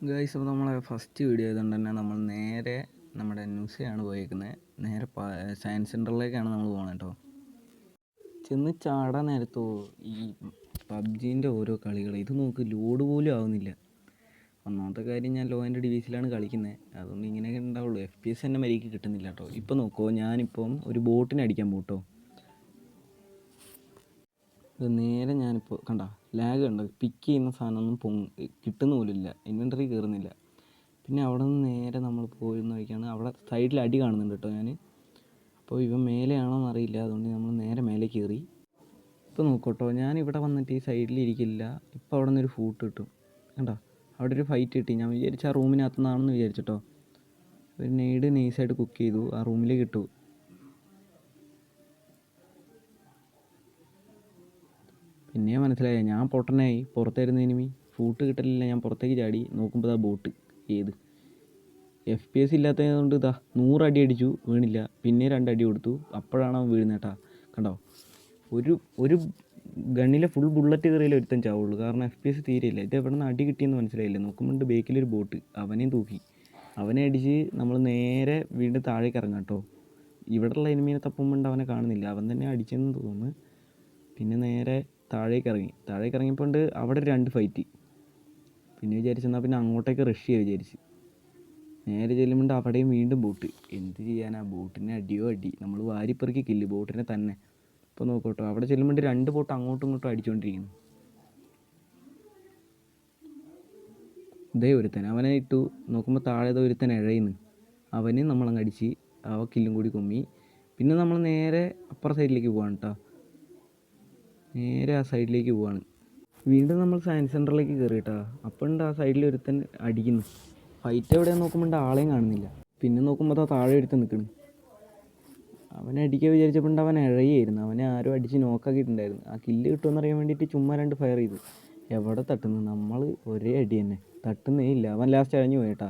Guys, അപ്പോൾ നമ്മളെ first video ആയതുകൊണ്ട് തന്നെ നമ്മൾ നേരെ നമ്മുടെ ന്യൂസയാണ് പോയേക്കുന്നത്. നേരെ സയൻസ് സെൻറ്ററിലേക്കാണ് നമ്മൾ പോകുന്നത് കേട്ടോ. ചെന്ന് ചാടാൻ നേരത്തോ ഈ പബ്ജീൻ്റെ ഓരോ കളികൾ ഇത് നോക്ക്, ലോഡ് പോലും ആവുന്നില്ല. ഒന്നാമത്തെ കാര്യം, ഞാൻ ലോ ആൻഡ് ഡിവൈസിലാണ് കളിക്കുന്നത്, അതുകൊണ്ട് ഇങ്ങനെയൊക്കെ ഉണ്ടാവുള്ളൂ. FPS തന്നെ മര്യാദയ്ക്ക് കിട്ടുന്നില്ല കേട്ടോ. ഇപ്പോൾ നോക്കുമോ, ഞാനിപ്പം ഒരു ബോട്ടിനെ അടിക്കാൻ പോകും കേട്ടോ. നേരെ ഞാനിപ്പോൾ കണ്ട ലാഗ് കണ്ടോ, പിക്ക് ചെയ്യുന്ന സാധനമൊന്നും കിട്ടുന്ന പോലും ഇല്ല, ഇൻവെൻ്ററി കയറുന്നില്ല. പിന്നെ അവിടെ നിന്ന് നേരെ നമ്മൾ പോയിരുന്ന വഴിക്കാണ്, അവിടെ സൈഡിൽ അടി കാണുന്നുണ്ട് കേട്ടോ ഞാൻ. അപ്പോൾ ഇവൻ മേലെയാണോ എന്നറിയില്ല, അതുകൊണ്ട് നമ്മൾ നേരെ മേലെ കയറി. ഇപ്പോൾ നോക്കട്ടോ, ഞാനിവിടെ വന്നിട്ട് ഈ സൈഡിൽ ഇരിക്കില്ല. ഇപ്പോൾ അവിടെ നിന്നൊരു ഫൂട്ട് കിട്ടും കണ്ടോ, അവിടെ ഒരു ഫൈറ്റ് കിട്ടി. ഞാൻ വിചാരിച്ച ആ റൂമിനകത്തുനിന്നാണെന്ന് വിചാരിച്ചിട്ടോ. ഒരു നെയ്ഡ് നൈസായിട്ട് കുക്ക് ചെയ്തു, ആ റൂമിലേക്ക് ഇട്ടു. പിന്നെ മനസ്സിലായി ഞാൻ പൊട്ടനായി. പുറത്തായിരുന്നു എനിമി, ഫൂട്ട് കിട്ടലില്ല. ഞാൻ പുറത്തേക്ക് ചാടി നോക്കുമ്പോൾ ആ ബോട്ട്. ഏത് FPS ഇല്ലാത്തത് കൊണ്ട് 100 അടി അടിച്ചു, വീണില്ല. പിന്നെ 2 അടി കൊടുത്തു, അപ്പോഴാണ് അവൻ വീഴുന്നത് കേട്ടോ. കണ്ടോ, ഒരു ഗണ്ണിലെ ഫുൾ ബുള്ളറ്റ് കയറിയില്ല ഒരുത്തൻ ചാവുള്ളൂ, കാരണം FPS തീരെയില്ല. ഇത് എവിടെ നിന്ന് അടി കിട്ടിയെന്ന് മനസ്സിലായില്ല. നോക്കുമ്പോൾ ബേക്കിലൊരു ബോട്ട്, അവനെയും തൂക്കി. അവനെ അടിച്ച് നമ്മൾ നേരെ വീണ്ടും താഴേക്ക് ഇറങ്ങാം കേട്ടോ. ഇവിടെയുള്ള എനിമീനെ തപ്പുമ്പോൾ അവനെ കാണുന്നില്ല, അവൻ തന്നെ അടിച്ചെന്ന് തോന്നുന്നു. പിന്നെ നേരെ താഴേക്ക് ഇറങ്ങിയപ്പോൾ അവിടെ 2 ഫൈറ്റ്. പിന്നെ വിചാരിച്ചെന്നാൽ പിന്നെ അങ്ങോട്ടേക്ക് റഷ് ചെയ്യുക വിചാരിച്ച്. നേരെ ചെല്ലുമ്പോൾ അവിടെയും വീണ്ടും ബോട്ട്. എന്ത് ചെയ്യാനാ, ബോട്ടിനെ അടിയോ അടി, നമ്മൾ വാരിപ്പെറുക്കി കില്ല് ബോട്ടിനെ തന്നെ. ഇപ്പോൾ നോക്കട്ടോ, അവിടെ ചെല്ലുമ്പോൾ 2 ബോട്ട് അങ്ങോട്ടും ഇങ്ങോട്ടും അടിച്ചുകൊണ്ടിരിക്കുന്നു. ഇതേ ഒരുത്തൻ അവനെ ഇട്ടു. നോക്കുമ്പോൾ താഴെ ഒരുത്തൻ ഇഴയുന്നു, അവന് നമ്മളങ്ങ് അടിച്ച് അവ കില്ലും കൂടി കുമ്മി. പിന്നെ നമ്മൾ നേരെ അപ്പുറ സൈഡിലേക്ക് പോവാണ് കേട്ടോ. നേരെ ആ സൈഡിലേക്ക് പോവാണ്. വീണ്ടും നമ്മൾ സയൻസ് സെൻറ്ററിലേക്ക് കയറി കേട്ടോ. അപ്പോൾ ആ സൈഡിൽ ഒരുത്തൻ അടിക്കുന്നു. ഫൈറ്റ് എവിടെയാന്ന് നോക്കുമ്പോൾ ആളെയും കാണുന്നില്ല. പിന്നെ നോക്കുമ്പോൾ താഴെ ഒരുത്തൻ നിൽക്കുന്നു. അവനെ അടിക്കാൻ വിചാരിച്ചപ്പോൾ അവൻ ഇഴയായിരുന്നു. അവനെ ആരും അടിച്ച് നോക്കാക്കിയിട്ടുണ്ടായിരുന്നു. ആ കില്ല് കിട്ടുമെന്ന് അറിയാൻ വേണ്ടിയിട്ട് ചുമ്മാ 2 ഫയർ ചെയ്തു. എവിടെ തട്ടുന്നു, നമ്മൾ ഒരേ അടി തന്നെ, തട്ടുന്നേ ഇല്ല. അവൻ ലാസ്റ്റ് അഴഞ്ഞു പോയിട്ടാ.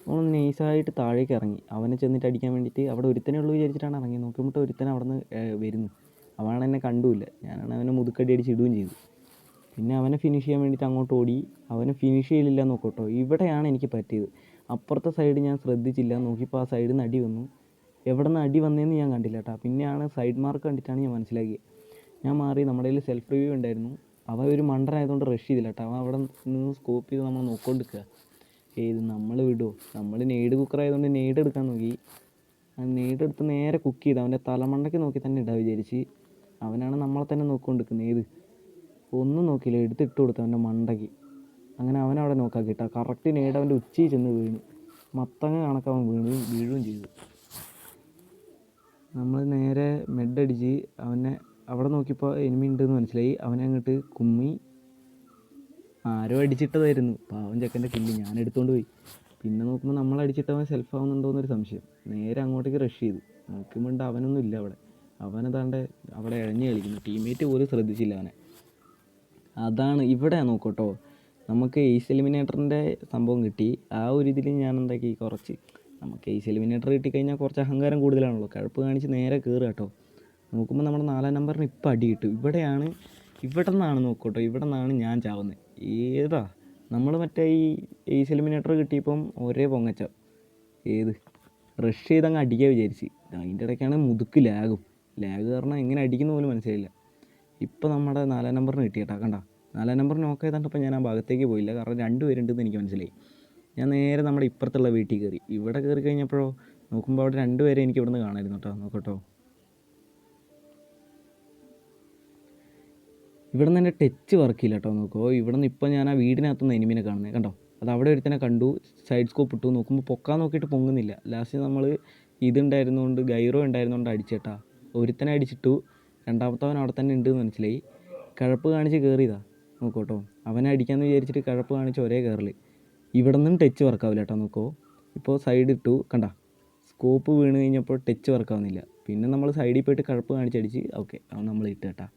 നമ്മൾ നൈസായിട്ട് താഴേക്ക് ഇറങ്ങി അവനെ ചെന്നിട്ട് അടിക്കാൻ വേണ്ടിയിട്ട്. അവിടെ ഒരുത്തനേ ഉള്ളൂ വിചാരിച്ചിട്ടാണ് ഇറങ്ങി. നോക്കുമ്പോൾ ഒരുത്തൻ അവിടെ നിന്ന് വരുന്നു. അവനാണ് എന്നെ കണ്ടുമില്ല. ഞാനാണ് അവനെ മുതുക്കടി അടിച്ച് ഇടുകയും ചെയ്തു. പിന്നെ അവനെ ഫിനിഷ് ചെയ്യാൻ വേണ്ടിയിട്ട് അങ്ങോട്ട് ഓടി. അവനെ ഫിനിഷ് ചെയ്യില്ല നോക്കട്ടോ. ഇവിടെയാണ് എനിക്ക് പറ്റിയത്. അപ്പുറത്തെ സൈഡ് ഞാൻ ശ്രദ്ധിച്ചില്ല. നോക്കിയപ്പോൾ ആ സൈഡിൽ നിന്ന് അടി വന്നു. എവിടെ നിന്ന് അടി വന്നതെന്ന് ഞാൻ കണ്ടില്ല കേട്ടോ. പിന്നെയാണ് സൈഡ് മാർക്ക് കണ്ടിട്ടാണ് ഞാൻ മനസ്സിലാക്കിയത്. ഞാൻ മാറി. നമ്മുടെ കയ്യിൽ സെൽഫ് റിവ്യൂ ഉണ്ടായിരുന്നു. അവൻ ഒരു മണ്ടനായതുകൊണ്ട് റഷ് ചെയ്തില്ല കേട്ടോ. അവൻ അവിടെ നിന്ന് സ്കോപ്പ് ചെയ്ത് നമ്മൾ നോക്കിക്കൊണ്ടിരിക്കുക. നമ്മൾ വിടുമോ, നമ്മൾ നെയ്ഡ് കുക്കറായതുകൊണ്ട് നെയ്ഡ് എടുക്കാൻ നോക്കി. ആ നെയ്ഡ് എടുത്ത് നേരെ കുക്ക് ചെയ്ത് അവൻ്റെ തലമണ്ടയ്ക്ക് നോക്കി തന്നെ ഇടാൻ വിചാരിച്ച്. അവനാണ് നമ്മളെ തന്നെ നോക്കിക്കൊണ്ടിരിക്കുന്നത്. ഒന്നും നോക്കിയില്ല, എടുത്തിട്ട് കൊടുത്തു അവൻ്റെ മണ്ടയ്ക്ക്. അങ്ങനെ അവനവിടെ നോക്കാക്കി കേട്ടോ. കറക്റ്റ് നെയ്ഡ് അവൻ്റെ ഉച്ചയിൽ ചെന്ന് വീണു. മത്തങ്ങ കണക്കവൻ വീഴുകയും ചെയ്തു. നമ്മൾ നേരെ മെഡടിച്ച് അവനെ അവിടെ നോക്കിയപ്പോൾ എനിമി ഉണ്ടെന്ന് മനസ്സിലായി. അവനെ അങ്ങോട്ട് കുമ്മി. ആരോ അടിച്ചിട്ടതായിരുന്നു, പാവം ചെക്കൻ്റെ കില്ല് ഞാൻ എടുത്തുകൊണ്ട് പോയി. പിന്നെ നോക്കുമ്പോൾ നമ്മളടിച്ചിട്ടവൻ സെൽഫ് ആവുന്നുണ്ടോയെന്നൊരു സംശയം. നേരെ അങ്ങോട്ടേക്ക് റഷ് ചെയ്തു. നോക്കുമ്പോൾ അവനൊന്നും ഇല്ല അവിടെ. അവനതാണ്ട് അവിടെ ഇഴഞ്ഞ് കളിക്കുന്നു. ടീംമേറ്റ് പോലും ശ്രദ്ധിച്ചില്ല അവനെ. അതാണ് ഇവിടെ നോക്കട്ടോ, നമുക്ക് എയ്സ് എലിമിനേറ്ററിൻ്റെ സംഭവം കിട്ടി. ആ ഒരു ഇതിൽ ഞാൻ എന്താക്കി, കുറച്ച് നമുക്ക് എയ്സ് എലിമിനേറ്റർ കിട്ടിക്കഴിഞ്ഞാൽ കുറച്ച് അഹങ്കാരം കൂടുതലാണല്ലോ. കഴുപ്പ് കാണിച്ച് നേരെ കയറുക കേട്ടോ. നോക്കുമ്പോൾ നമ്മുടെ 4-ാം നമ്പറിന് ഇപ്പം അടി കിട്ടും. ഇവിടെ നിന്നാണ് നോക്കട്ടോ, ഇവിടെ നിന്നാണ് ഞാൻ ചാവുന്നത്. ഏതാ നമ്മൾ മറ്റേ ഈ എയ്സ് എലിമിനേറ്റർ കിട്ടിയപ്പം ഒരേ പൊങ്ങച്ച. റഷ് ചെയ്തങ്ങ് അടിക്കാൻ വിചാരിച്ച്. അതിൻ്റെ ഇടയ്ക്കാണ് മുതുക്ക് ലാഗ് കാരണം എങ്ങനെ അടിക്കുന്ന പോലും മനസ്സിലായില്ല. ഇപ്പോൾ നമ്മുടെ 4-ാം നമ്പറിന് കിട്ടിയേട്ടാ. കണ്ട 4-ാം നമ്പർ നോക്ക് ചെയ്തപ്പോൾ ഞാൻ ആ ഭാഗത്തേക്ക് പോയില്ല, കാരണം 2 പേരുണ്ടെന്ന് എനിക്ക് മനസ്സിലായി. ഞാൻ നേരെ നമ്മുടെ ഇപ്പുറത്തുള്ള വീട്ടിൽ കയറി. ഇവിടെ കയറി കഴിഞ്ഞപ്പോഴോ നോക്കുമ്പോൾ അവിടെ 2 പേരെ എനിക്ക് ഇവിടുന്ന് കാണാമായിരുന്നു കേട്ടോ. നോക്കട്ടോ, ഇവിടെ നിന്ന് എൻ്റെ ടച്ച് വർക്കില്ല കേട്ടോ. നോക്കുമോ, ഇവിടെ നിന്ന് ഇപ്പോൾ ഞാൻ ആ വീടിനകത്തുനിന്ന് എനിമിനെ കാണുന്നത് കണ്ടോ. അത് അവിടെ ഒരുത്തനെ കണ്ടു, സൈഡ് സ്കോപ്പ് ഇട്ടു. നോക്കുമ്പോൾ പൊക്കാൻ നോക്കിയിട്ട് പൊങ്ങുന്നില്ല. ലാസ്റ്റ് നമ്മൾ ഇതുണ്ടായിരുന്നുകൊണ്ട്, ഗൈറോ ഉണ്ടായിരുന്നുകൊണ്ട് അടിച്ചേട്ടാ. ഒരുത്തനെ അടിച്ചിട്ടു. രണ്ടാമത്തവൻ അവിടെ തന്നെ ഉണ്ടെന്ന് മനസ്സിലായി. കഴപ്പ് കാണിച്ച് കയറിയതാ. നോക്കട്ടോ, അവനെ അടിക്കാമെന്ന് വിചാരിച്ചിട്ട് കഴപ്പ് കാണിച്ച് ഒരേ കയറൽ. ഇവിടെ നിന്നും ടച്ച് വർക്കാവില്ല കേട്ടോ. നോക്കോ, ഇപ്പോൾ സൈഡ് ഇട്ടു കണ്ട, സ്കോപ്പ് വീണ് കഴിഞ്ഞപ്പോൾ ടച്ച് വർക്കാവുന്നില്ല. പിന്നെ നമ്മൾ സൈഡിൽ പോയിട്ട് കഴപ്പ് കാണിച്ചടിച്ച് ഓക്കെ അവൻ നമ്മൾ ഇട്ട് കേട്ടാ.